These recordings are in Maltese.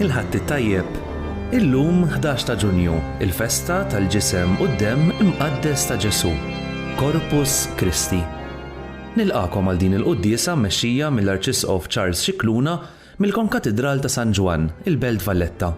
il-ħadd it-tajjeb. Illum 11 ta' Ġunju, il-festa tal-ġisem u d-demm imqaddes ta' Ġesu, Corpus Christi. Nilqakom għal din il-quddiesa mmexxija mill-Arċisqof Charles Scicluna mill-Konkatedral ta' San Ġwan, il-Belt Valletta.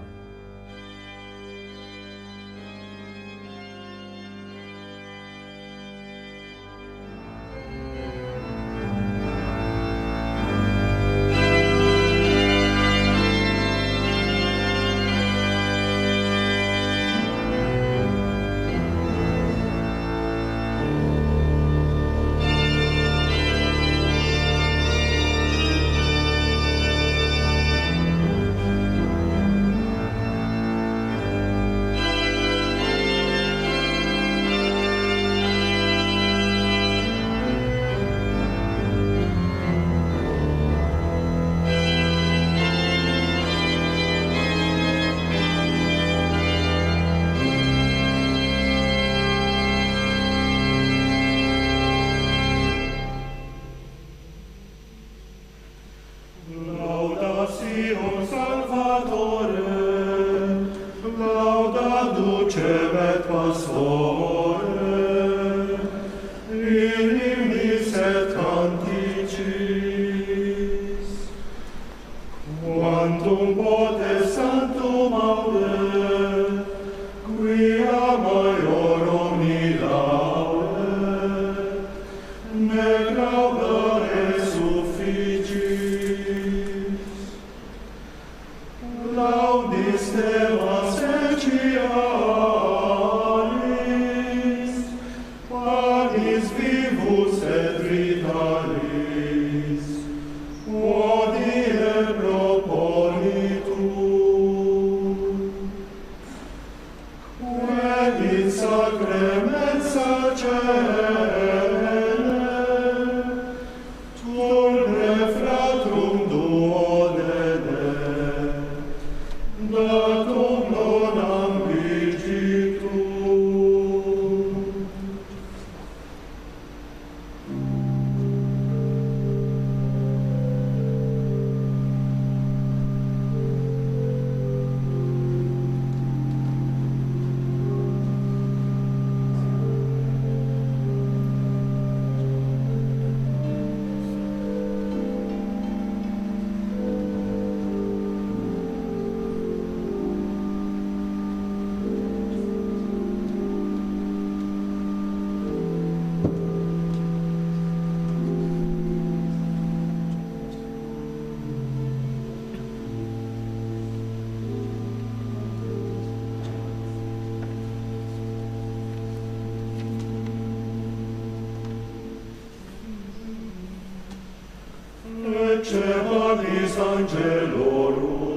Cebalis angelorum,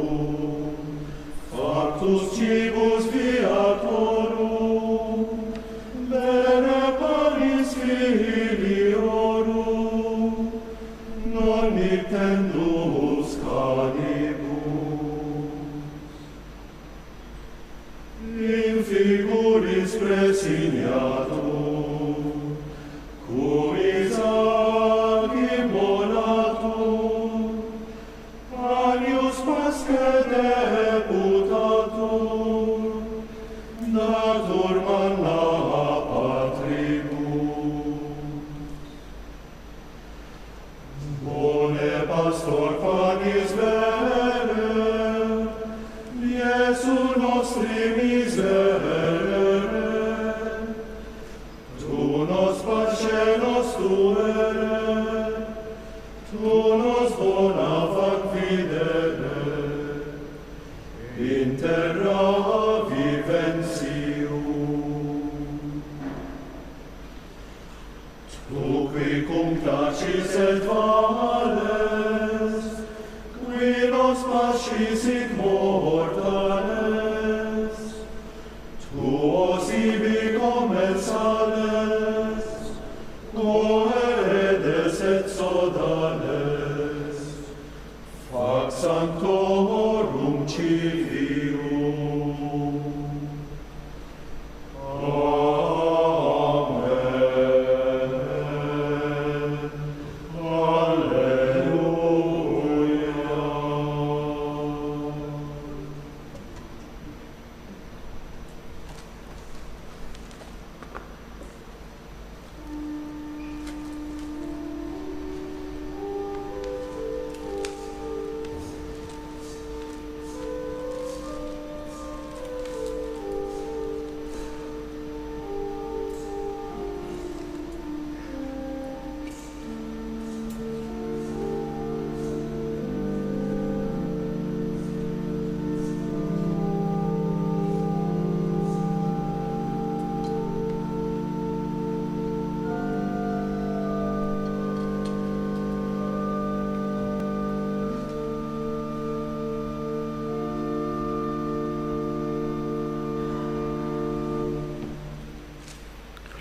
factus cibus viatorum, bene panis filiorum, non nictendumus canibus. In figuris presignatum, curis ac immolatum, Agnus Paschae deputatum, natur manna patribus. Bone pastor panis vere, Iesu nostri miserere, tu nos pace nos tuere, tu nos bona fac videre, in terra viventium. Tu qui cum placis et vales, qui nos pacis sic mortales, tuos ibi commensales, coeredes et sodales, fac sanctorum civium. Alleluia.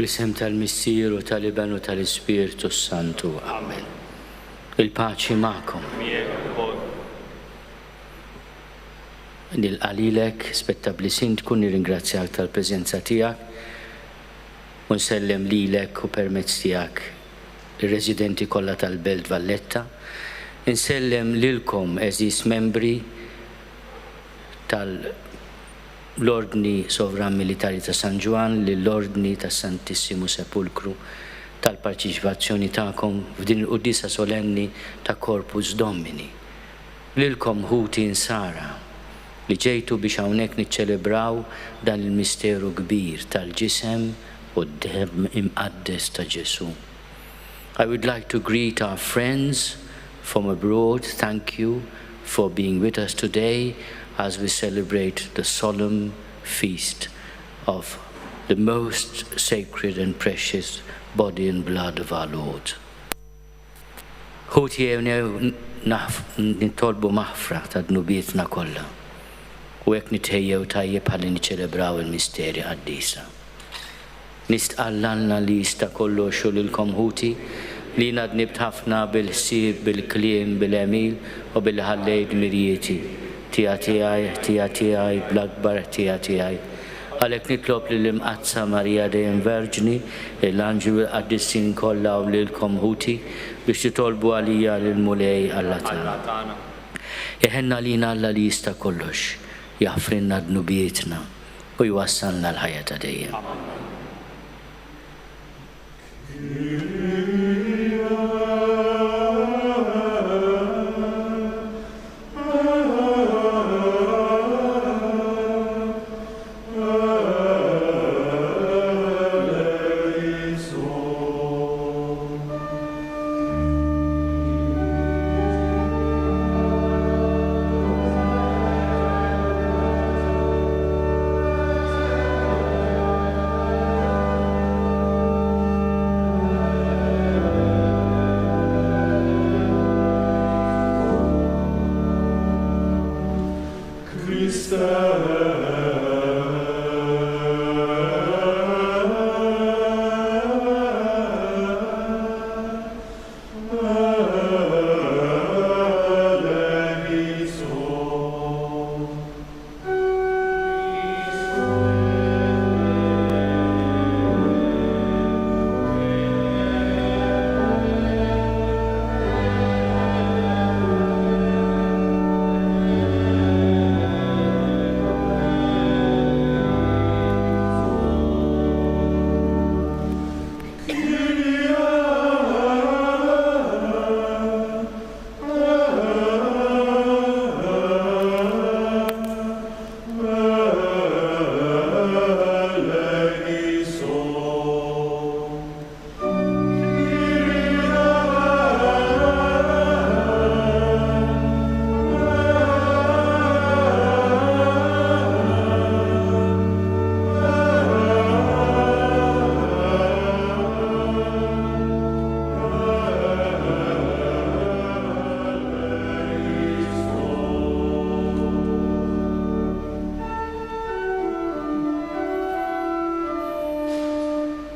Bl-isem tal-Missier u tal-Iben u tal-Ispirtu Santu. Amen. Il-paċi ma'kom. Nil-qalilek, spettabli sintku, nirringrazzjak tal-prezenza tijak, u nsellem lilek u permezz tijak il-residenti kollha tal-Belt Valletta, nsellem lilkom eżis membri tal-Ordni Sovran Militari ta' San Ġwan, l-Ordni ta' Santissimo Sepulcru, tal-parċiċipazzjoni ta'kom f'din il-quddisa solenni ta' Corpus Domini. Lilkom ħuti insara li ġejtu biex hawnhekk niċċelebraw dan il-misteru kbir tal-ġisem u d-demm imqaddes ta' Ġesu. I would like to greet our friends from abroad. Thank you for being with us today as we celebrate the solemn feast of the most sacred and precious body and blood of our Lord. Ħuti jewnew nitolbu maħfra ta' dnubietna kollha u hekk nitħejjew tajjeb ħalli niċċelebraw il-misteri qaddisa. Nistqallanna li jista' kollox u lilkom ħuti li nadnibt ħafna bil-ħsieb, bil-kliem, bil-emil u bil-ħallejt mirjieti. Tija tiegħi, bl-akbar tija tiegħi. Għalhekk nitlob lill-imqazza Marija Dejjem Verġni, l-anġlu qaddissin kollha u lilkom ħuti biex titolbu għalija lill-mulej Alla tagħna. Iħenna lina Alla li jista' kollox, jaħfrinna dnubietna u jwassalna l-ħajja ta' dejjem.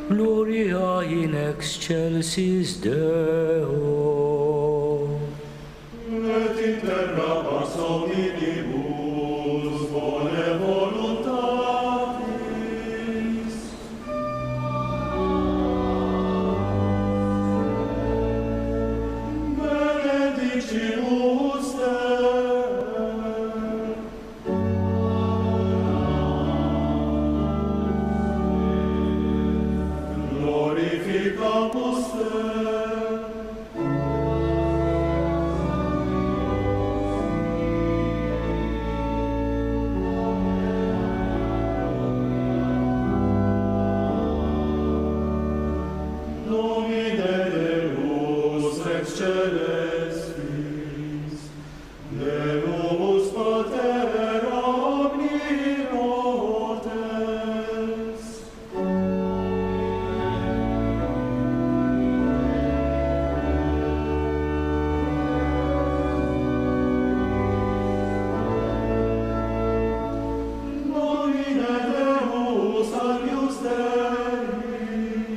Gloria in excelsis Deo. Et in terra pars hominibus bone voluntatis. Benedicimus Te. Glorificamus Te. Domine Deus ex celestis, Deus Pater omnipotens, Domine Deus alius Dei,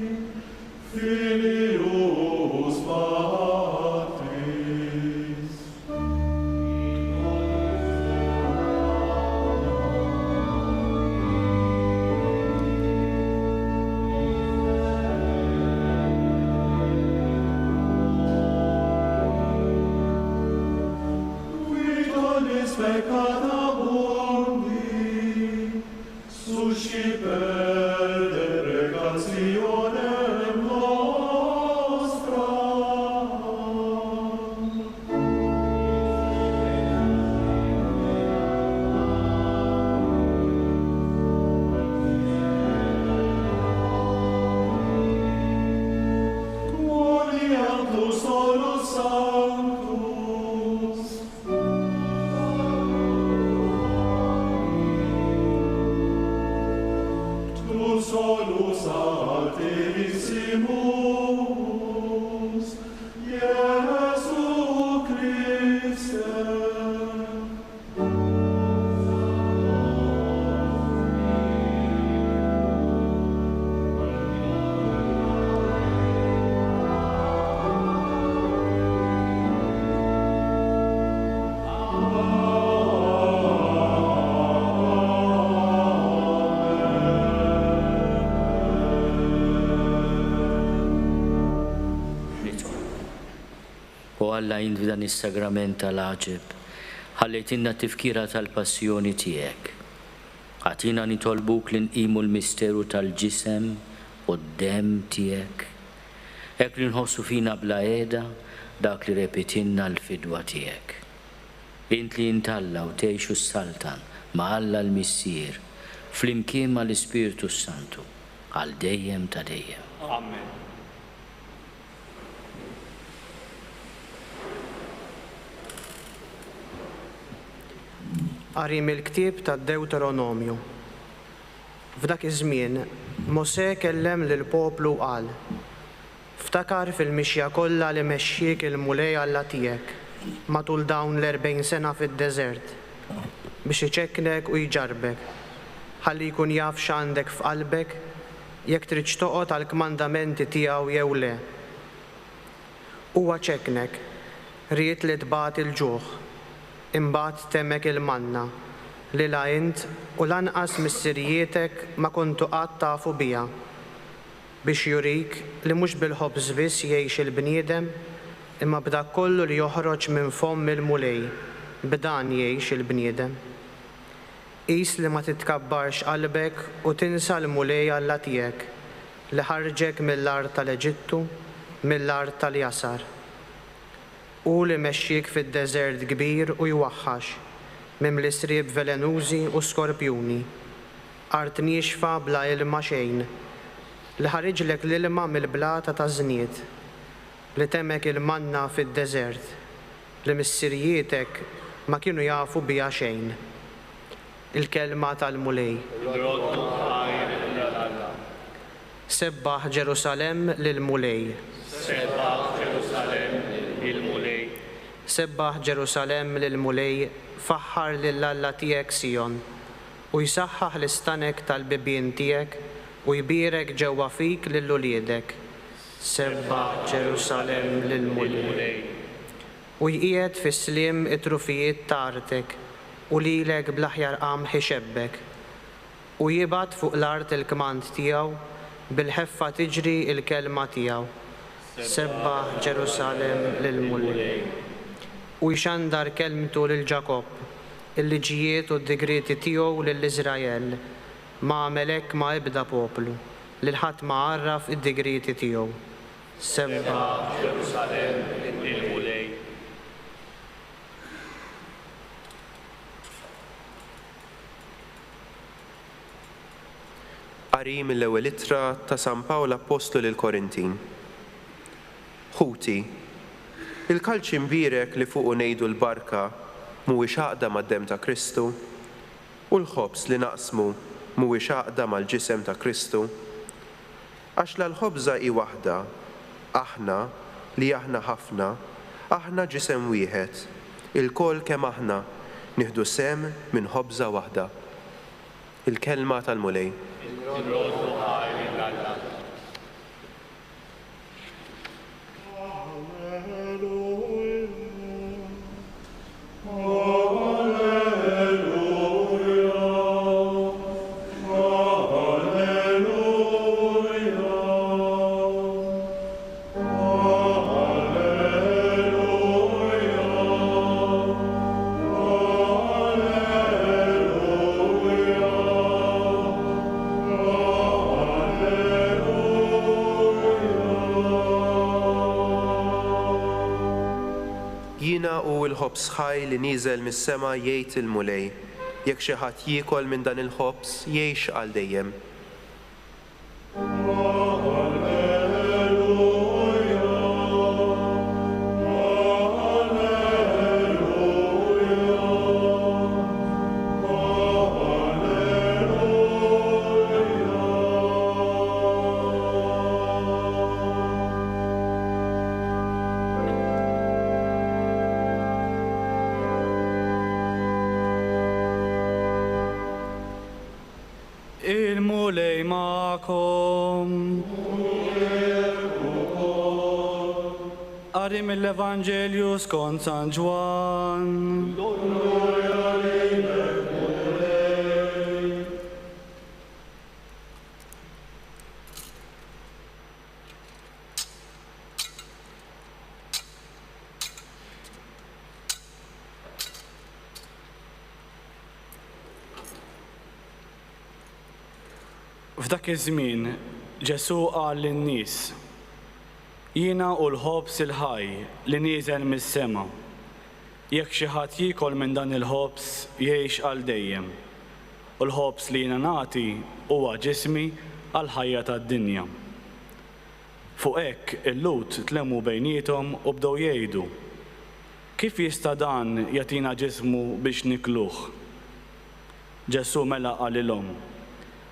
u Alla jint f'dan is-sagrament tal-aġeb, ħallejtinna tifkira tal-passjoni tiegħek. Għatina nitolbuk li nqimu l-misteru tal-ġisem u d-dem tiegħek. Hekk li nħossu fina bla qiegħda dak li repetinna l-fidwa tiegħek. Int li intalla u tgħixu s-saltan ma' Alla l-Missier, flimkien ma' l-Ispiritu Santu, għal dejjem ta' dejjem. Amen. Qarim il-ktieb tad-Deuteronomju. F'dak iż-żmien Mosè kellem lill-poplu qal: Ftakar fil-mixja kollha li mexxiek il-mulej Alla tiegħek matul dawn l-40 sena fid-deżert biex iċekknek u jġarbek, ħalli jkun jaf x'għandek f'qalbek jekk trid toqgħod għall-kmandamenti tiegħu jew le. Huwa ċekknek, ried li tbagħat il-ġuħ, imbagħad temmek il-manna li la int u lanqas missirjietek ma kontu qatt tafu biha, biex jurik li mhux bil-ħobż biss jgħix il-bniedem imma b'dak kollu li joħroġ minn fomm il-mulej, b'dan jgħix il-bniedem. Qis li ma titkabbarx qalbek u tinsa l-mulej Alla tiegħek li ħarġek mill-art tal-Eġittu, mill-art tal-Jasar. U li mexxiek fid-deżert kbir u jwaħħax mimli srieb velenużi u skorpjuni, art nixfa bla ilma xejn, li ħariġlek l-ilma mill-blata ta' żnied, li temmek il-manna fid-deżert, li missirjietek ma kienu jafu biha xejn. Il-kelma tal-mulej. Sebbaħ Ġerusalem lil-mulej. Sebbaħ Ġerusalem il-mulej. Sebbaħ Ġerusalem lil-mulej, faħħar lill-Alla tiegħek Sion u jsaħħaħ l-istanek tal-bibien tiegħek u jbierek ġewwa fik lill-uliedek. Sebbaħ Ġerusalem lil-mulej. U jqiegħed fis-sliem it-trufijiet ta' artek u lilek bl-aħjar qam ħixebbek u jibgħat fuq l-art il-kmand tiegħu bil-ħeffa tiġri il-kelma tiegħu. Sebbaħ Ġerusalem lil-mulej. U jxandar kelmtu lil Ġakob, il-liġijiet u d-digreti tiegħu lill-Iżrael, ma għamelek ma ebda poplu, lil ħadd ma għarraf id-digreti tiegħu. Sebbaħ Ġerusalem il-mulej. Qari mill-ewwel ittra ta' San Pawl Apostolu lil Korintin. Ħuti, il-kalċ imbierek li fuqu ngħidu l-barka mhuwiex għaqda mad-dem ta' Kristu, u l-ħobż li naqsmu mhuwiex għaqda mal-ġisem ta' Kristu. Għax l-ħobża hi waħda, aħna li aħna ħafna, aħna ġisem wieħed, il-koll kemm aħna nieħdu sem minn ħobża waħda. Il-kelma tal-mulej. Il-ħobż ħaj li nieżel mis-sema jgħid il-mulej, jekk xi ħadd jiekol minn dan il-ħobż jgħix għal dejjem. Il-mulej ma'kom. Qari mill-Evanġelju skont San Ġwan. F'dak iż-żmien Ġesu qal lin-nies: Jiena u l-ħobs il-ħaj li nieżel mis-sema. Jekk xi ħadd jiekol minn dan il-ħobs jgħix għal dejjem. U l-ħobs li jiena nagħti huwa ġismi għal ħajja tad-dinja. Fuq hekk il-lut tlemmu bejniethom u bdew jgħidu: Kif jista' dan jagħtina ġismu biex nikluh? Ġesu mela qalilhom: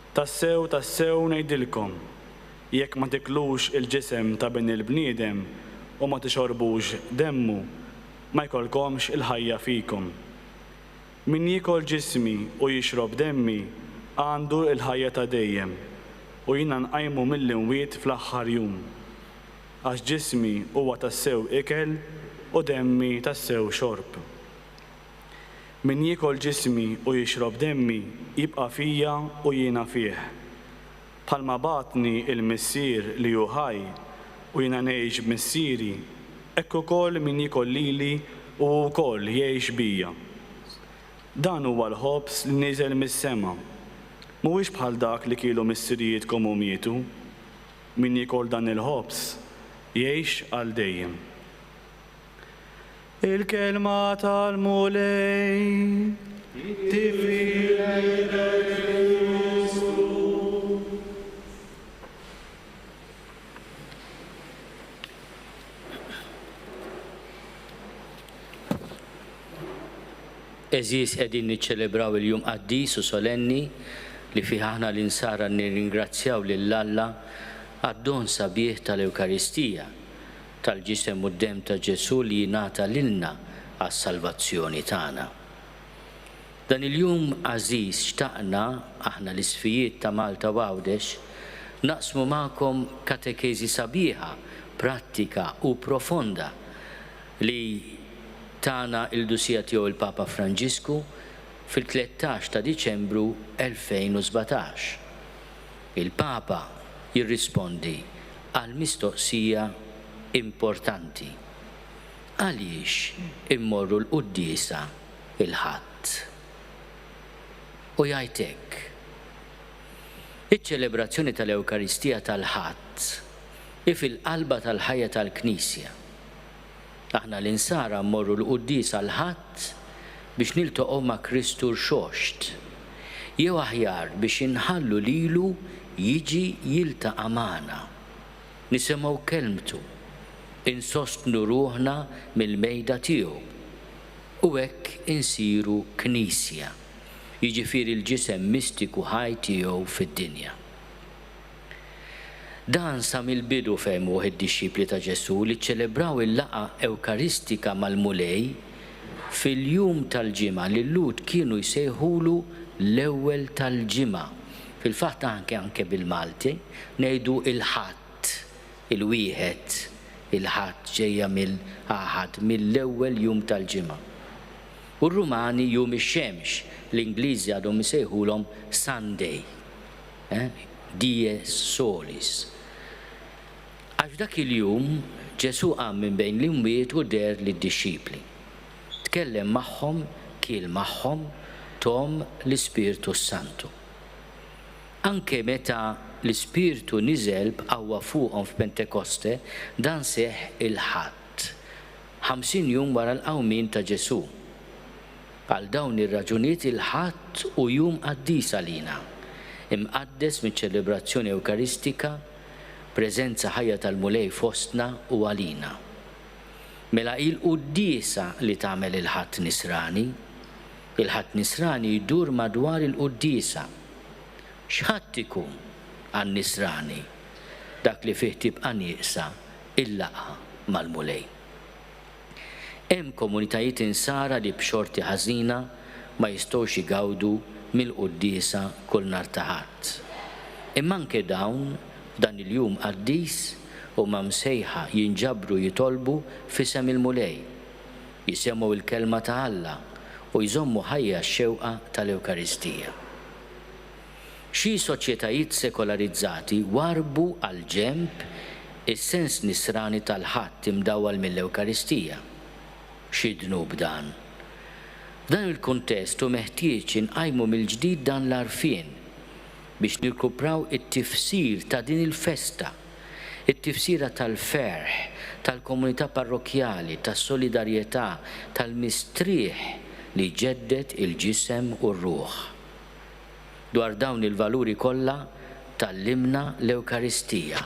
Tassew, tassew ngħidilkom, jekk ma tiklux il-ġisem ta' bin il-bniedem u ma tixorbux demmu, ma jkollkomx il-ħajja fikom. Min jiekol ġismi u jixrob demmi għandu il-ħajja ta' dejjem u jiena nqajmu mill-imwiet fl-aħħar jum. Għax ġismi huwa tassew ikel u demmi tassew xorb. Min jiekol ġismi u jixrob demmi jibqa' fija u jiena fih. Bħalma batni il-missier li hu ħaj u jiena ngħix b'missieri, hekk ukoll min jiekol lili u wkoll jgħix bija. Dan huwa l-ħobs li nieżel mis-sema. Mhuwiex bħal dak li kielu missierijietkom u mietu. Min jiekol dan il-ħobs jgħix għal dejjem. Il-kelma tal-mulej Eżis qegħdin niċċelebraw il-jum qaddis u solenni li fih aħna l-insara nirringrazzjaw lill-Alla għad-don sabiħ tal-Ewkaristija, tal-ġisem u d-dem ta' Ġesu li jingħata lilna għas-salvazzjoni tagħna. Dan il-jum għażiż xtaqna aħna l-isfijiet ta' Malta u Għawdex naqsmu magħkom katekeżi sabiħa, prattika u profonda li tagħna il-dusija tiegħu il-Papa Franġisku fil-13 ta' Diċembru 2017. Il-Papa jirrispondi għal mistoqsija importanti. Għaliex immorru l-quddiesa il-ħadd? U jgħid hekk: iċ-ċelebrazzjoni tal-Ewkaristija tal-ħadd fil-qalba tal-ħajja tal-Knisja. Aħna l-insara mmorru l-quddiesa l-ħadd biex niltaqgħu ma' Kristu rxoxt, jew aħjar biex inħallu lilu jiġi jiltaqa' magħna, nisimgħu kelmtu, insostnu ruħna mill-mejda tiegħu u hekk insiru Knisja, jiġifieri l-ġisem mistiku ħaj tiegħu fid-dinja. Dan sa mill-bidu fehmu id-dixxipli ta' Ġesu li ċċelebraw il-laqa ewkaristika mal-mulej fil-jum tal-ġimgħa li l-Lud kienu jsejħulu l-ewwel tal-ġimgħa. Fil-fatt anke bil-Malti ngħidu il-ħadd, il-wieħed, il-ħadd ġejja mill-aħad, mill-ewwel jum tal-ġimgħa. U r-Rumani jum ix-xemx, l-Ingliżi għadhom isejħulhom Sunday, Dies Solis. Għax dak il-jum Ġesu qam minn bejn l-imwiet u der lid-dixxipli. Tkellem magħhom, kiel magħhom, tom l-Ispirtu Santu. Anke meta l-Ispirtu niżel b'qawwa fuqhom f'Pentekoste, dan seħħ il-ħadd 50 jum wara l-qawmien ta' Ġesu. Għal dawn ir-raġunijiet il-ħadd u jum qaddis għalina, imqaddes miċ-ċelebrazzjoni Ewkaristika, preżenza ħajja tal-mulej fostna u għalina. Mela il-quddiesa li tagħmel il-ħadd nisrani, il-ħadd nisrani jdur madwar il-quddiesa. X'ħadd ikun għan-nisrani? Dak li fih tibqa' nieqsa il-laqa mal-mulej. Hemm komunitajiet insara li b'xorti ħażina ma jistgħux igawdu mill-quddiesa kull nhar ta' Ħadd. Imma anke dawn dan il-jum qaddis huma msejħa jinġabru jitolbu f'isem il-mulej, jisemgħu il-kelma ta' Alla u jżommu ħajja x-xewqa tal-Ewkaristija. Xi soċjetajiet sekolarizzati warbu għal ġenb is-sens nisrani tal-ħadd imdawwal mill-Ewkaristija. X'idnu b'dan? F'dan il-kuntest hu meħtieġ inqajmu mill-ġdid dan l-għarfien biex nirkupraw it-tifsir ta' din il-festa, it-tifsira tal-ferħ, tal-komunità parrokjali, tas-solidarjetà, tal-mistrieħ li ġeddet il-ġisem u r-ruħ. Dwar dawn il-valuri kollha tallimna l-Ewkaristija,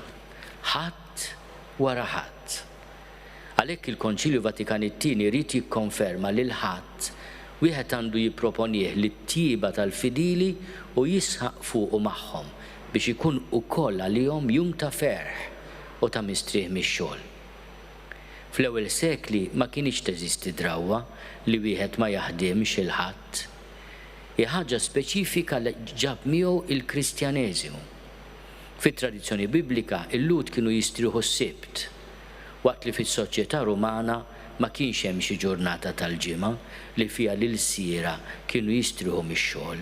ħadd wara ħadd. Għalhekk il-Konċilju Vatikan it-Tieni jrid jikkonferma lil ħadd wieħed għandu jipproponih lit-tjieba tal-fidili u jisħaq fuqu magħhom biex ikun ukoll għalihom jum ta' ferħ u ta' mistrieħ mix-xogħol. Fl-ewwel sekli ma kienx teżisti drawwa li wieħed ma jaħdimx il-ħadd. Hi ħaġa speċifika li ġab miegħu il-Kristjaneżimu. Fit-tradizzjoni Biblika il-lut kienu jistrieħu s-sibt, waqt li fis-soċjetà Rumana ma kienx hemm xi ġurnata tal-ġimgħa li fiha l-siera kienu jistrieħu mix-xogħol.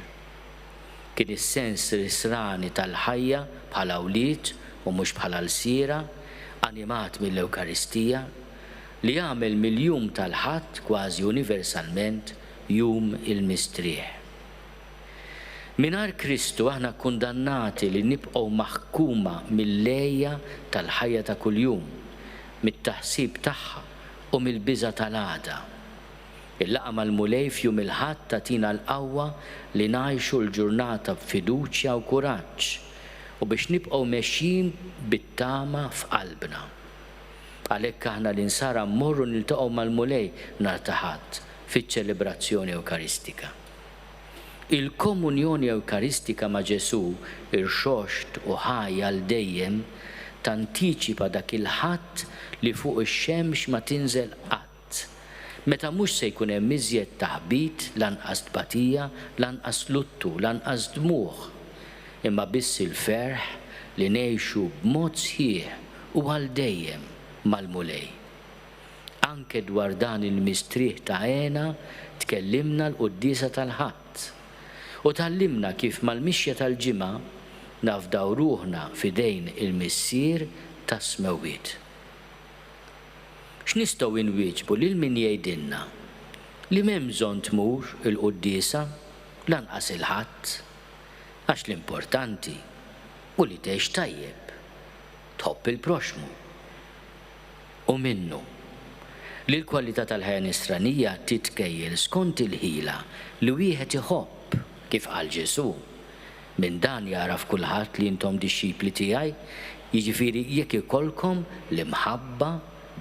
Kien is-sens risrani tal-ħajja bħala wlied u mhux bħala l-siera, animat mill-Ewkaristija, li jagħmel mill-jum tal-ħadd kważi universalment jum il-mistrieħ. Mingħajr Kristu aħna kundannati li nibqgħu maħkuma mill-lejja tal-ħajja ta' kuljum, mit-taħsib tagħha u mill-biża' tal-għada. Il-laqgħa mal-mulej f'jum il-ħadd tagħtina l-qawwa li ngħixu l-ġurnata b'fiduċja u kuraġġ u biex nibqgħu mexjin bit-tama f'qalbna. Għalhekk aħna l-insara mmorru niltaqgħu mal-mulej nhar ta' ħadd fiċ-ċelebrazzjoni Ewkaristika. Il-komunjoni Ewkaristika ma' Ġesu irxoxt u ħajja għal dejjem tantiċipa dak il-ħadd li fuq ix-xemx ma tinżel qatt, meta mhux se jkun hemm iżjed taħbit, lanqas tbatija, lanqas luttu, lanqas dmugħ, imma biss il-ferħ li ngħixu b'mod sħiħ u għal dejjem mal-mulej. Anke dwar dan il-mistrieħ ta' għena tkellimna l-quddiesa tal-ħadd u tallimna kif mal-mixja tal-ġimgħa nafdaw ruħna fidejn il-missier tas-smewwiet. X'nistgħu inwieġbu lil min jgħidilna li m'hemm bżonn tmur il-quddiesa lanqas il-ħadd għax l-importanti u li tgħix tajjeb, tħobb il-proxmu. U minnu li l-kwalità tal-ħajja nisranija titkejjel skont il-ħila li wieħed iħobb kif qal Ġesu. Minn dan jaraf kulħadd li intom dixxipli tiegħi, jiġifieri jekk ikolkom l-imħabba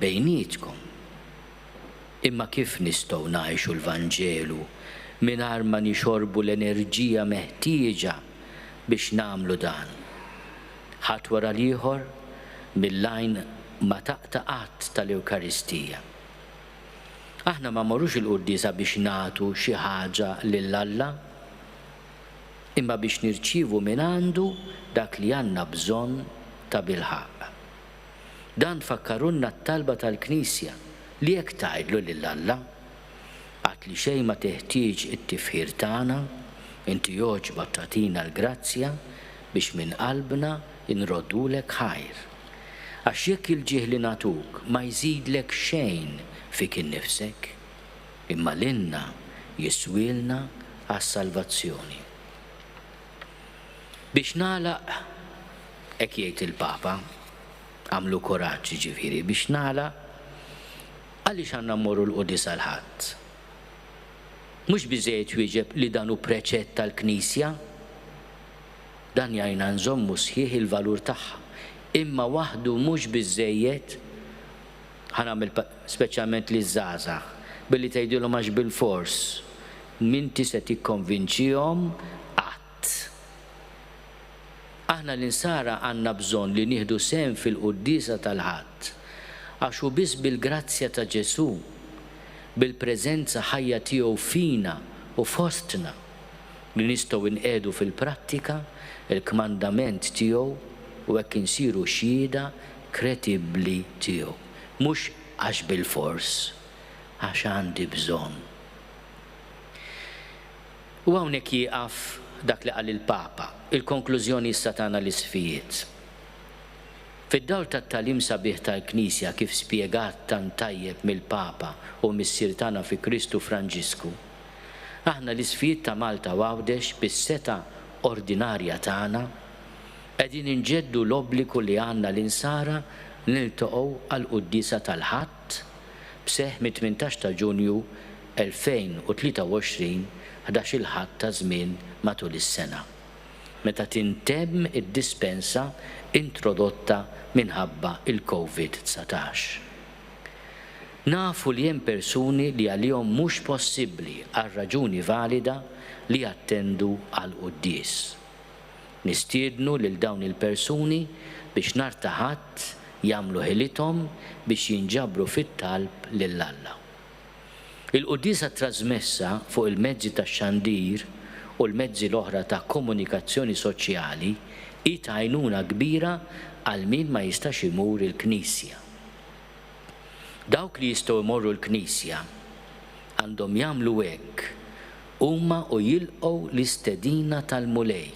bejnietkom. Imma kif nistgħu ngħixu l-Vanġelu mingħajr ma nixorbu l-enerġija meħtieġa biex nagħmlu dan? Ħadd wara l-ieħor mill-lajn ma taqtaqat tal-Ewkaristija. Aħna ma morrux il-quddiesa biex nagħtu xi ħaġa lill-Alla, imma biex nirċievu minn għandu dak li għandna bżonn ta' bilħaq. Dan fakkarunna t-talba tal-Knisja li jekk tgħidlu lill-Alla għad li xejn ma teħtieġ it-tifħir tagħna, inti jogħġbok tagħtina l-grazzja biex minn qalbna inroddulek ħajr. Għax jekk il-ġieħ li nagħtuk ma jżidlek xejn fik innifsek, imma lilna jiswilna għas-salvazzjoni. Biex nagħlaq hekk jgħid il-Papa, għamlu kuraġġ ġifieri biex nagħlaq għaliex għandna mmorru l-quddiesa l-ħadd. Mhux biżejjed wieġeb li dan hu preċett tal-Knisja, dan jgħinna nżommu sħiħ il-valur tagħha, imma waħdu mhux biżejjed ħanagħmel speċjalment li żgħażagħ billi tgħidilhom għax bil-fors minti se tikkonvinċihom qatt. Aħna l-insara għandna bżonn li nieħdu sehem fil-quddiesa tal-ħadd għax hu biss bil-grazzja ta' Ġesu, bil-preżenza ħajja tiegħu fina u fostna li nistgħu nqiegħdu fil-prattika il-kmandament tiegħu u hekk insiru xhieda kredibbli tiegħu. Mhux għax bil-fors, għax għandi bżonn. U hawnhekk jieqaf dak li qal il-Papa, il-konklużjoni issa tagħna l-isfijiet. Fid-dawl tat-tagħlim sabiħ tal-Knisja kif spjegat tant tajjeb mill-Papa u missier tagħna fi Kristu Franġisku, aħna l-isfijiet ta' Malta Għawdex bis-seta ordinarja tagħna, qegħdin inġeddu l-obbligu li għandna l-insara niltaqgħu għall-qudiesa tal-Ħadd b'seħħ mit-18 ta' Ġunju 2023 11 il-Ħadd ta' żmien matul is-sena, meta tintemm id-dispensa introdotta minħabba il-COVID-19. Nafu li hemm persuni li għalihom mhux possibbli għal raġuni valida li jattendu għal qudies. Nistiednu lil dawn il-persuni biex nhar ta' Ħadd jagħmlu ħilithom biex jinġabru fit-talb lil Alla. Il-qudiesa trasmessa fuq il-mezzi tax-xandir u l-mezzi l-oħra ta' komunikazzjoni soċjali hi ta' għajnuna kbira għal min ma jistax imur il-Knisja. Dawk li jistgħu jmorru l-Knisja għandhom jagħmlu hekk huma u jilqgħu l-istedina tal-mulej.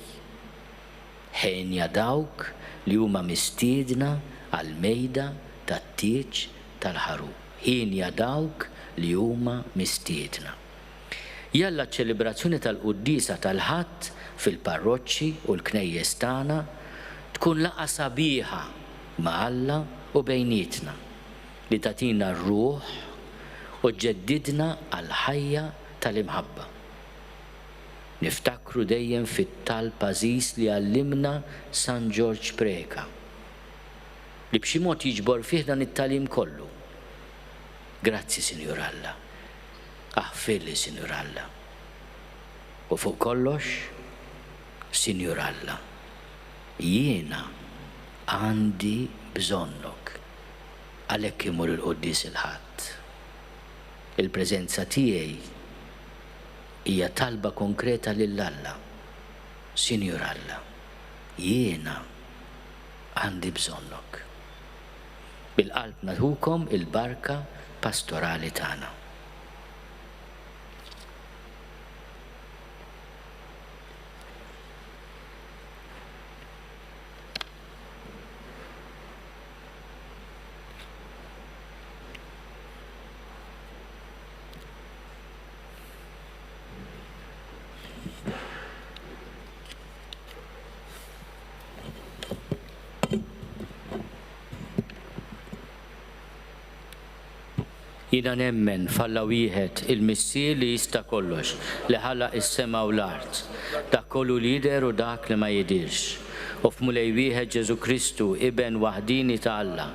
Ħenja dawk li huma mistiedna għall-mejda tat-tieġ tal-ħaru. Ħenja dawk li huma mistiedna. Jalla ċ-ċelebrazzjoni tal-qudiesa tal-Ħadd fil-parroċċi u l-knejjes tagħna tkun laqgħa sabiħa ma' Alla u bejnietna li tatina r-ruħ u ġeddidna għal-ħajja tal-imħabba. Niftakru dejjem fit-talb għażiż li għallimna San George Preka li b'xi mod jiġbor fih dan it-tagħlim kollu. Grazzi, Sinjur Alla. Aħfirli, Sinjur Alla. U fuq kollox, Sinjur Alla, jiena għandi bżonnok. Għalhekk imur il-qudies il-Ħadd. Il-preżenza tiegħi hija talba konkreta lil Alla. Sinjur Alla, jiena għandi bżonnok. Bil-qalb nagħtukom il-barka pastorali tagħna. Jina nemmen falla wieħed il-Missier li jista' kollox li ħalaq is-sema u l-art, dak kollu lider u dak li ma jidirx. U f'mulej wieħed Ġesu Kristu iben waħdini ta' Alla,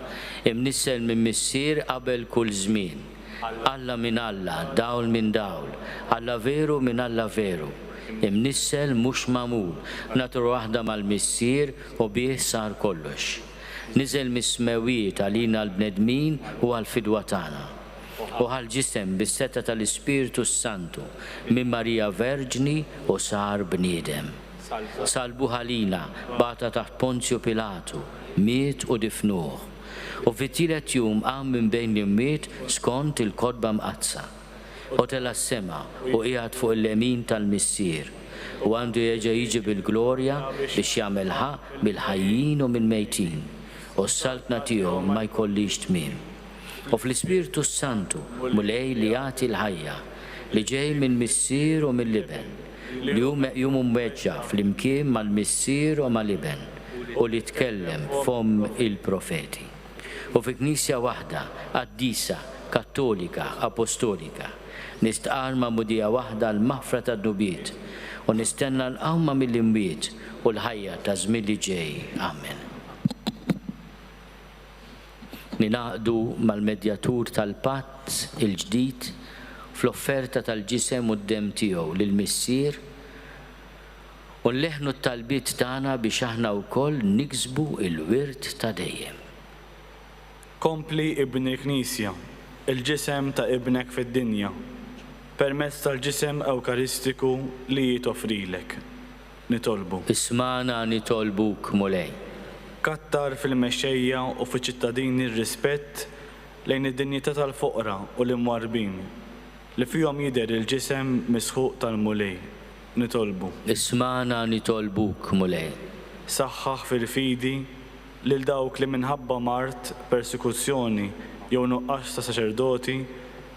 imnissel minn Missier qabel kull żmien. Alla minn Alla, dawl minn dawl, Alla veru minn Alla veru. Imnissel mhux magħmul, natur waħda mal-Missier u bih sar kollox. Niżel mis-smewiet għalina l-bnedmin u għall-fidwa tagħna. U ħal-ġisem bis-seta tal-Ispiritu Santu minn Marija Verġni u sar bniedem. Salbu ħalina bata taħt Ponzju Pilatu, miet u difnuh. U fit-tielet jum qam minn bejn l-imwiet skont il-kodba mqazza. U tela s-sema u qiegħed fuq il-lemin tal-Missier. U għandu jeġa jiġi bil-glorja biex jagħmel ħaq bil-ħajjin u mill-mejtin. U s-saltna tiegħu ma jkollix tmiem. U fl-Ispiritu Santu mulej li jagħti l-ħajja li ġej minn Missier u mill-Liben li jum mweġġa fl-imkien mal-Missier u mal-Liben u li tkellem fom il-profeti. U fi Knisja waħda qaddisa, kattolika, apostolika nistqar ma' mudija waħda l-maħfra tad-nubiet u nistenna l-qawma mill-imwiet u l-ħajja ta' żmien li ġej. Amen. Ninaqdu mal-medjatur tal-patt il-ġdid fl-offerta tal-ġisem u d-dem tiegħu lill-Missier u nleħnu t-talbiet tagħna biex aħna wkoll niksbu il-wirt ta' dejjem. Kompli ibni Knisja, il-ġisem ta' ibnek fid-dinja, permezz tal-ġisem Ewkaristiku li jitofrilek. Nitolbu. Ismana nitolbuk mulej. Kattar fil-mexxejja u fiċ-ċittadini r-rispett lejn id-dinjità tal-foqra u l-imwarbin li fihom jidher il-ġisem misħuq tal-mulej. Nitolbu. Ismana nitolbuk mulej. Saħħaħ fil-fidi lil dawk li minħabba mart, persekuzzjoni jew nuqqas ta' saċerdoti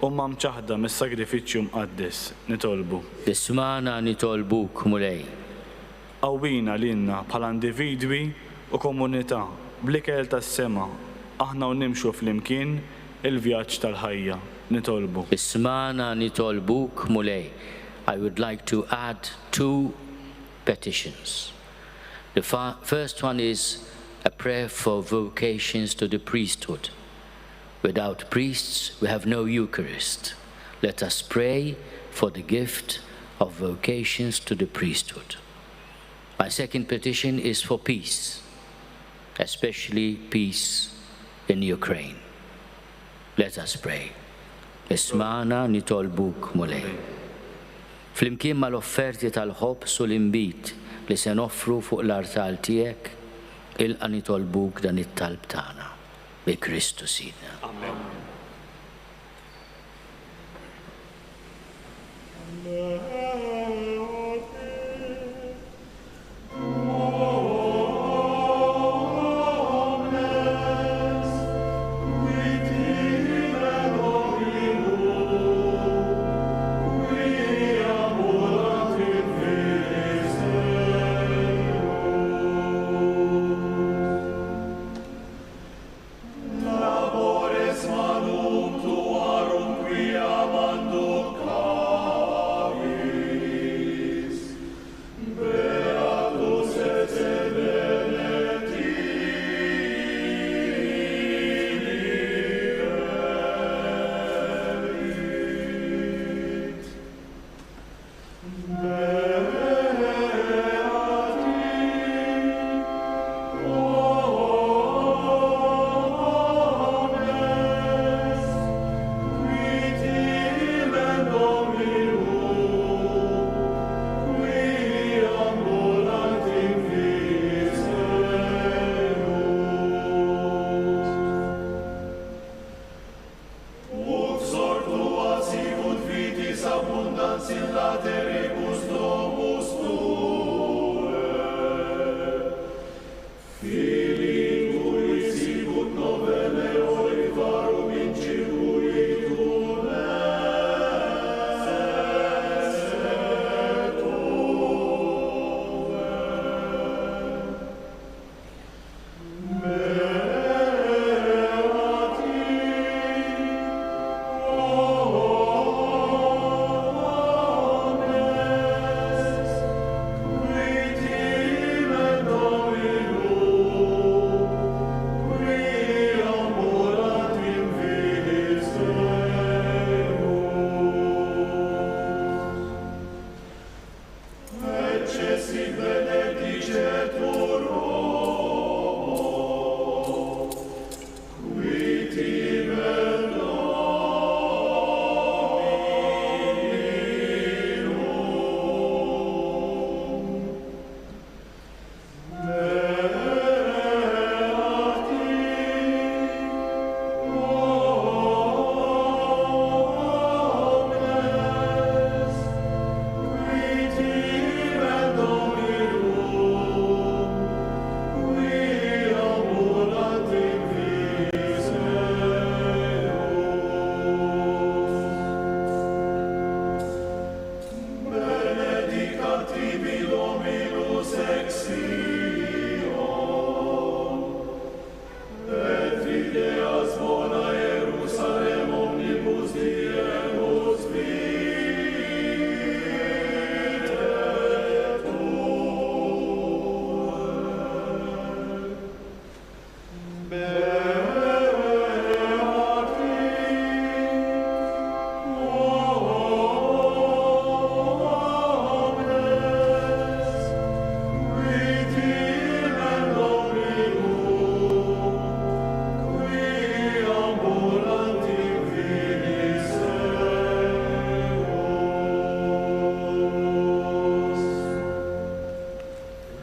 huma mċaħda mis-sagrifiċċju mqaddes. Nitolbu. Ismana nitolbuk mulej. Qawwina lilna bħala individwi u komunità bl-ikel tas-sema aħna u nimxu flimkien il-vjaġġ tal-ħajja nitolbu. Ismana nitolbuk mulej. I would like to add 2 petitions. The first one is a prayer for vocations to the priesthood. Without priests, we have no Eucharist. Let us pray for the gift of vocations to the priesthood. My second petition is for peace, especially peace in Ukraine. Let us pray. Ismana nitolbuk mulej. Flimkien mal-offerti tal-ħobs u l-imbit li se noffru fuq l-artal tiegħek, ilqa' nitolbuk dan it-talb tagħna bi Kristu Sidna. Amen.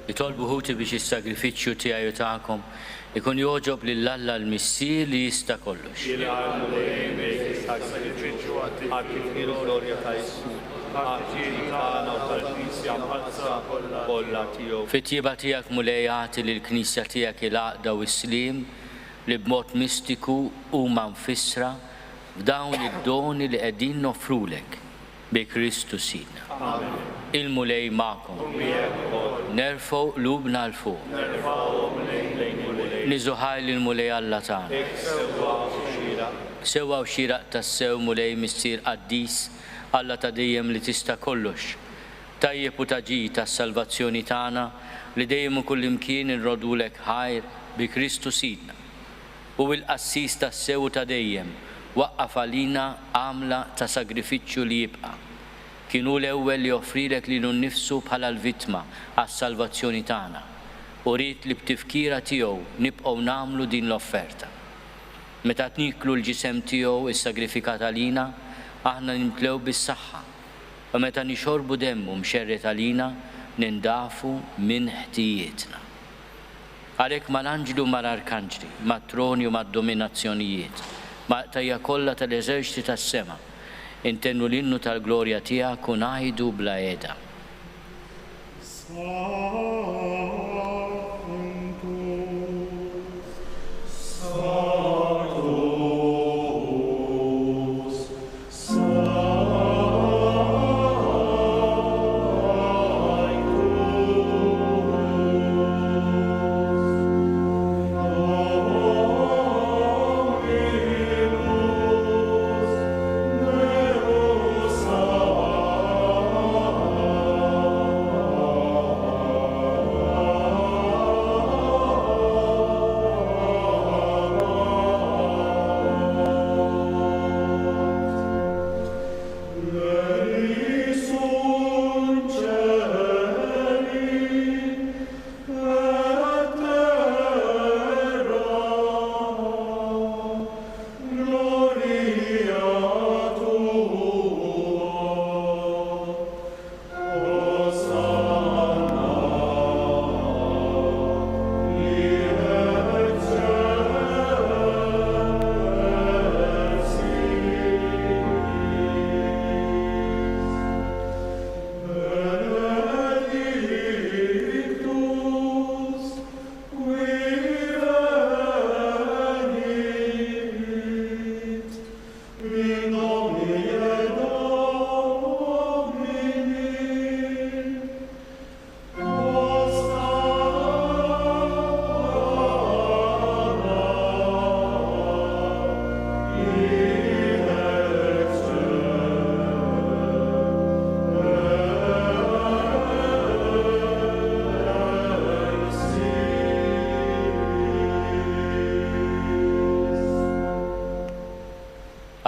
Nitolbu ħuti biex is-sagrifiċċju tiegħi u tagħkom ikun joġob lill-Alla l-Missier li jista' kollox. Fit-tjieba tiegħek mulej għati lill-Knisja tiegħek il-għaqda u s-slim li b'mod mistiku huma mfissra f'dawn id-doni li qegħdin nofrulek bi Kristu Sidna. Il-mulej magħkom. Nerfgħu qlubna l fuq. Niżuħaj lil mulej Alla tagħna. Sewwa u xieraq tas-sew mulej missier qaddis Alla ta' dejjem li tista' kollox. Tajjeb u taġi tas-salvazzjoni tagħna li dejjem u kullimkien inrodulek ħajr bi Kristu Sidna. U l-qassis tas-sew ta' dejjem waqqaf għalina għamla ta' sagrifiċċju li jibqa'. Kienu l-ewwel li offrilek lilu nnifsu bħala l-vittma għas-salvazzjoni tagħna. U rrid li b'tifkira tiegħu nibqgħu nagħmlu din l-offerta. Meta tniklu l-ġisem tiegħu is-sagrifikat għalina, aħna nimtlew bis-saħħa. U meta nixorbu demmu mxerret għalina, nindafu minn ħtijietna. Għalhekk mal-anġlu mal-arkanġli, mat-troni u mad-dominazzjonijiet, maqtajja kollha tal-eżerċiti tas-sema, intennu l-innu tal-glorja tiegħek u ngħidu bla qiegħda.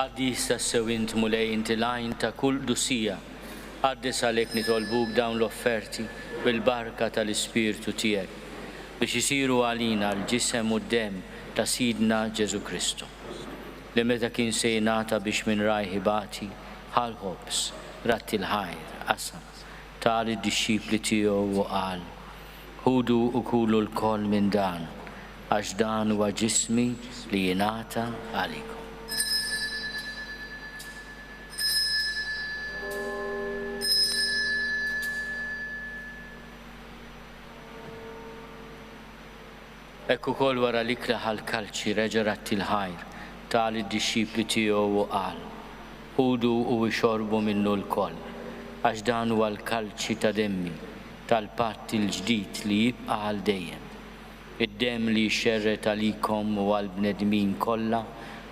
Għaddis tas-sewint mulej inti lajn ta' kull dusija, għaddis għalhekk nitolbuk dawn l-offerti bil-barka tal-Ispirtu tiegħek biex isiru għalina l-ġisem u d-dem ta' Sidna Ġesu Kristu. Li meta kien se jingħata biex minn rajħibati ħal ħobs ratti l-ħajr qasam tal id-dixxipli tiegħu u qal: ħudu u kulu l-koll minn dan għax dan huwa ġismi li jingħata għalikom. Ekku kol wara li klaħal kalċi reġa' ratti l-ħajr tal id-dixxipli tiegħu u qal: ħudu u xorbu minnu l-koll għax dan huwa l-kalċi ta' demmi tal-patt il-ġdid li jibqa' għal dejjem. Id-demm li jxerret għalikom u għall-bnedmin kollha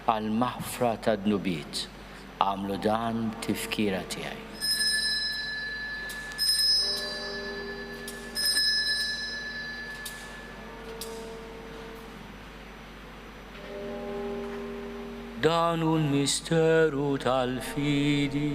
għal maħfra ta' dnubiet. Għamlu dan tifkira tiegħi. Dan hu l-misteru tal-fidi.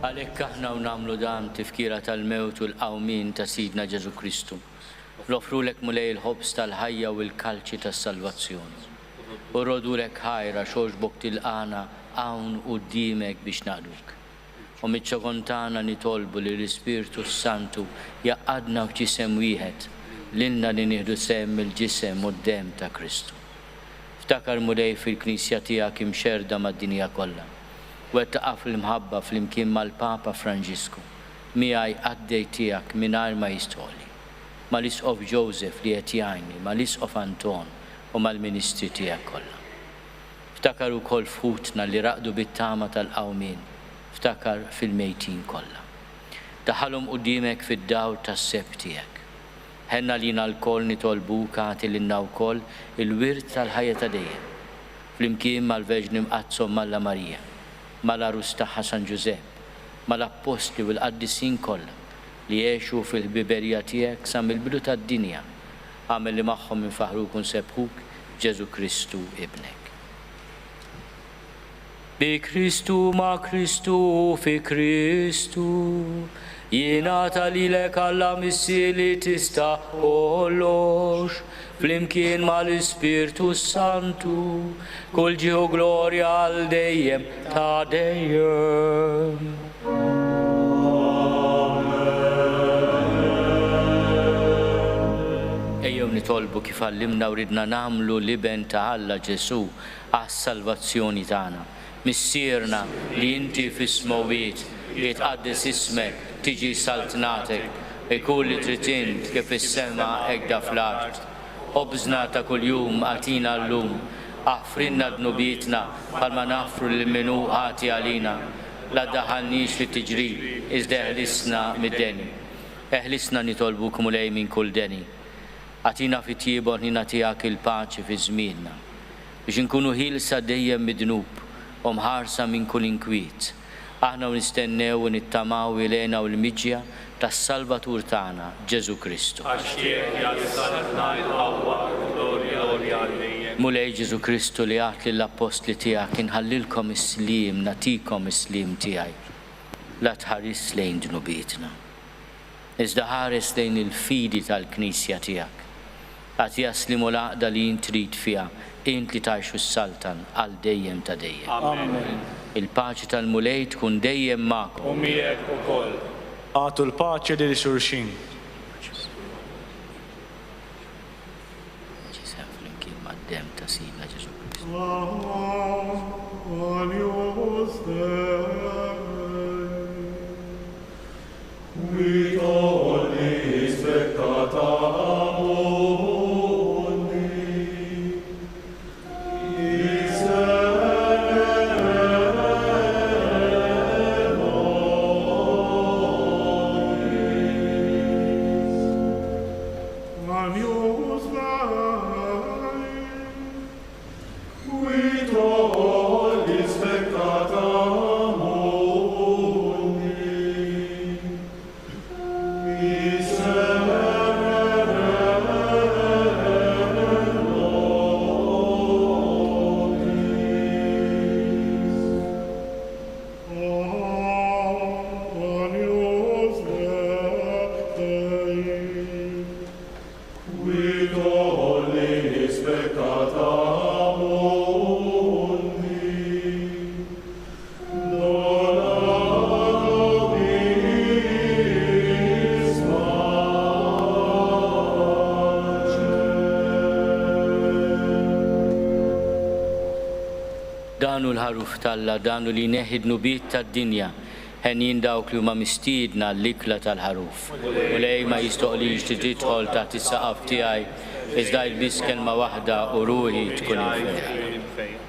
Għalhekk aħna u nagħmlu dan tifkira tal-mewt u l-qawmin ta' Sidna Ġesu Kristu. Nofrulek mulej il-ħobs tal-ħajja u l-kalċi tas-salvazzjoni. U rodulek ħajra xoġbok tilqana hawn quddiemek biex naqduk. U miċ-ċogontana nitolbu li l-Ispirtu Santu jaqadna f'ġisem wieħed lilna li nieħdu sehem il-ġisem u d-dem ta' Kristu. Ftakar mulej fil-Knisja tiegħek imxerda mad-dinja kollha. wettaqa fil-mħabba fl-imkien mal-Papa Franġisku, miegħi għaddej tiegħek mingħajr ma jistħolli, mal-Isqof Joseph li qed jgħinni, mal-Isqof Anton u mal-Ministri tiegħek kollha. Ftakar ukoll fħutna li raqdu bit-tama tal-qawmien, ftakar fil-mejtin kollha. Daħalhom quddiemek fid-dawl tas-seb tiegħek. Ħenna lina l-koll nitolbuk għati lilna wkoll il-wirt tal-ħajja ta' dejjem. Flimkien mal-Verġni Mqazzom Malla Marija, mal-Arus tagħha San Ġusepp, mal-Apostli u l-Qaddisin kollha li jgħixu fil-ħbiberija tiegħek sa mill-bidu tad-dinja. Għamel li magħhom infaħruk u nsebħuk Ġesu Kristu ibnek. Bi Kristu ma' Kristu fi Kristu, jingħata lilek Alla missi li tista' kollox, flimkien mal-Ispirtu Santu, kull ġieħu glorja għal dejjem ta' dejjem. Ejjew nitolbu kif għallimna u ridna nagħmlu liben ta' Alla Ġesu għas-salvazzjoni tagħna. Missierna li inti fis-smowiet li tqaddis ismek tiġi saltnatek, ikun li trid int kif is-sema hekk fl-art. Obżna ta' kuljum għatina llum, aħfrinna dnubietna bħalma naħfru lil min hu ħati għalina. La ddaħħalniex li tiġri, iżda eħlisna mid-deni. Eħlisna nitolbuk mulej minn kull deni. Għatina fit-tiebu ħnina tiegħek il-paċi fi żmienna, biex inkunu ħielsa dejjem mid-dnub u mħarsa minn kull inkwiet. Aħna nistennew u nittamaw ilejna u l-miġja tas-Salvatur tagħna Ġesu Kristu. Mulej Ġesu Kristu li għat lill-Apostli tiegħek inħallilkom is-slim, natikom is-slim tiegħi. La tħares lejn dnubietna, iżda ħares lejn il-fidi tal-Knisja tiegħek. Għat jaslimu l-għaqda li jintrid fiha, int li tgħixu s-saltan għal dejjem ta' dejjem. Amen. Il-paċi tal-mulej tkun dejjem magħkom. U miegħek ukoll. Għatu l-paċi lil xulxin. Ġisem flimkien mad-dem ta' Sidna Ġesu Kristu. Danu l-ħaruf tal-la, danu li neħidnu bit tad-dinja, ħenin dawk li huma mistiedna l-ikla tal-ħaruf. U lej ma jistoqlix tidħol taħt is-saqaf tiegħi, iżda jbiss kelma waħda u ruħi tkun infejn.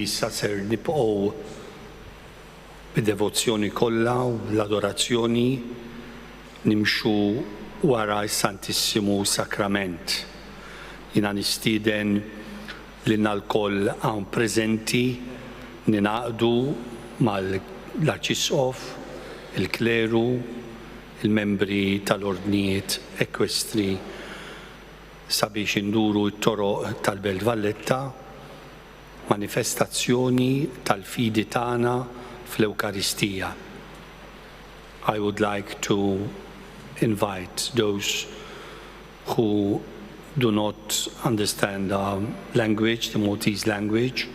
Issa ser nibqgħu bid-devozzjoni kollha u l-adorazzjoni nimxu wara s-Santissimu Sakrament. Jiena nistieden lilna l-koll hawn preżenti ninaqdu mal-Arċisqof, il-Kleru, il-membri tal-ordnijiet ekwestri sabiex induru t-toroq tal-Belt Valletta, manifestazzjoni tal-fidi tagħna fl-Ewkaristija. I would like to invite those who do not understand our language, the Maltese language,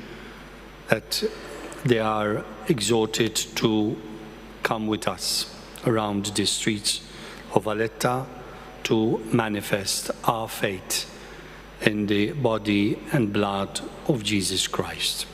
that they are exhorted to come with us around the streets of Valletta to manifest our faith in the body and blood of Jesus Christ.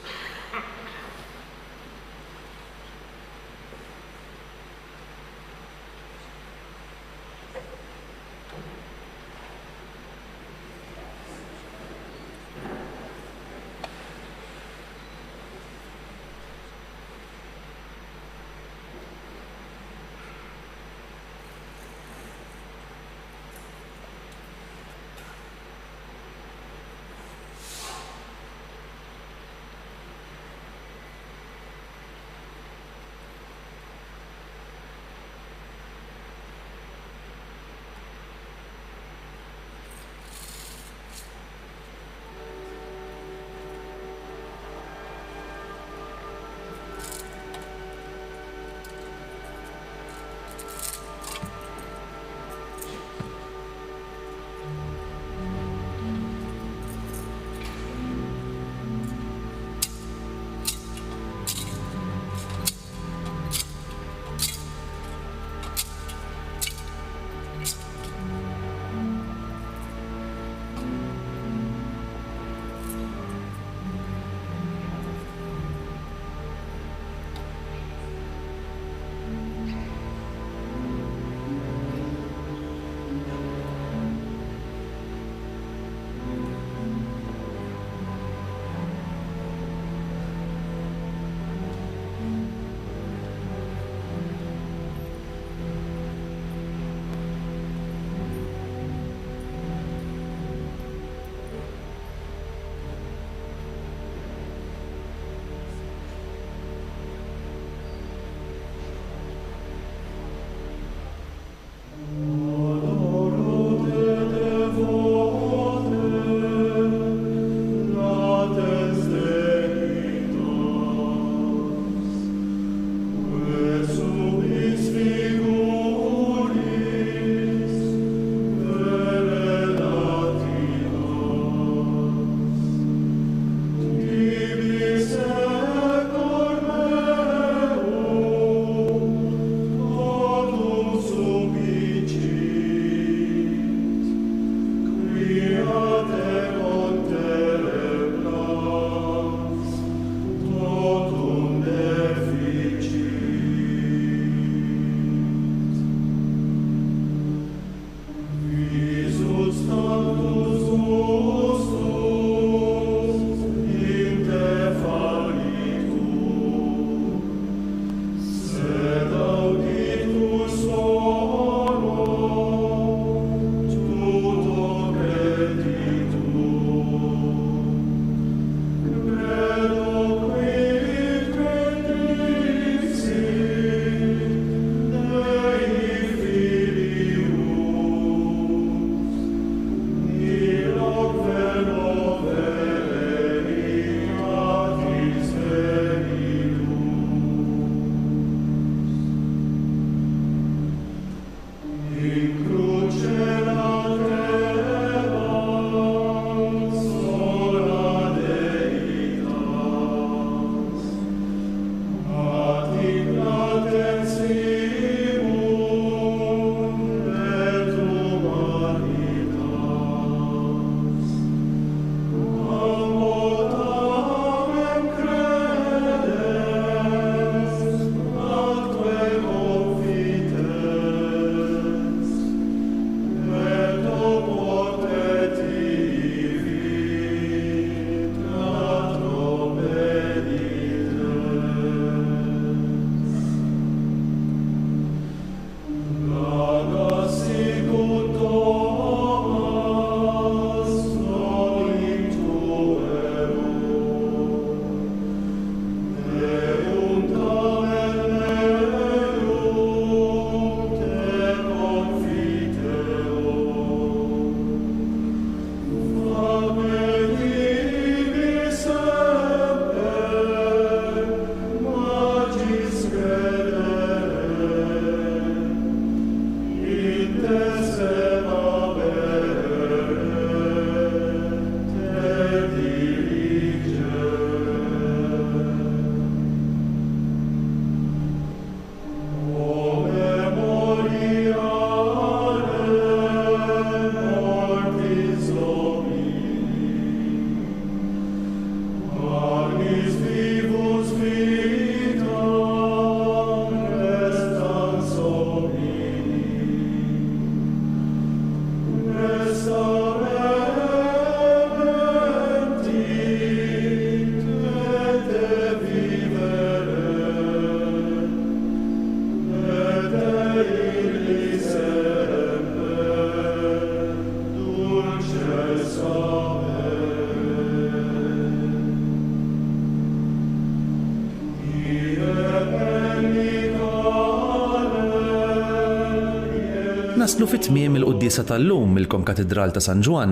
naslu fit-tmiem il-quddiesa tal-lum mill-Konkatedral ta' San Ġwan.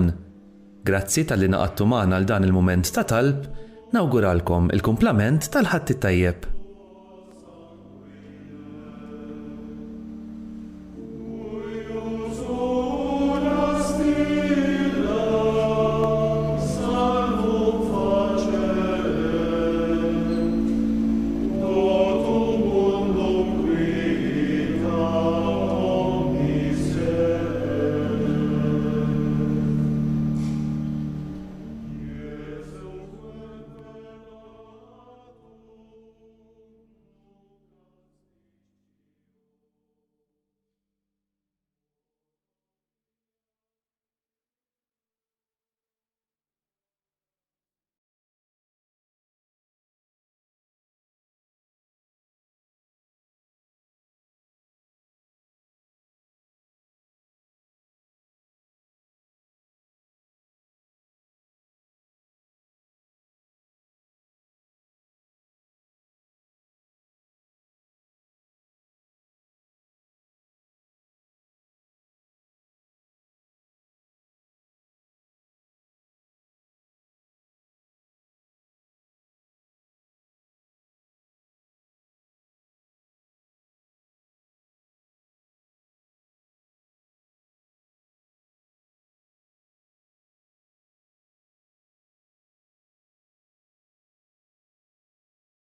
Grazzi tal-li naqadtu magħna għal dan il-mument ta' talb, nawguralkom il-kumplament tal-ħadd it-tajjeb.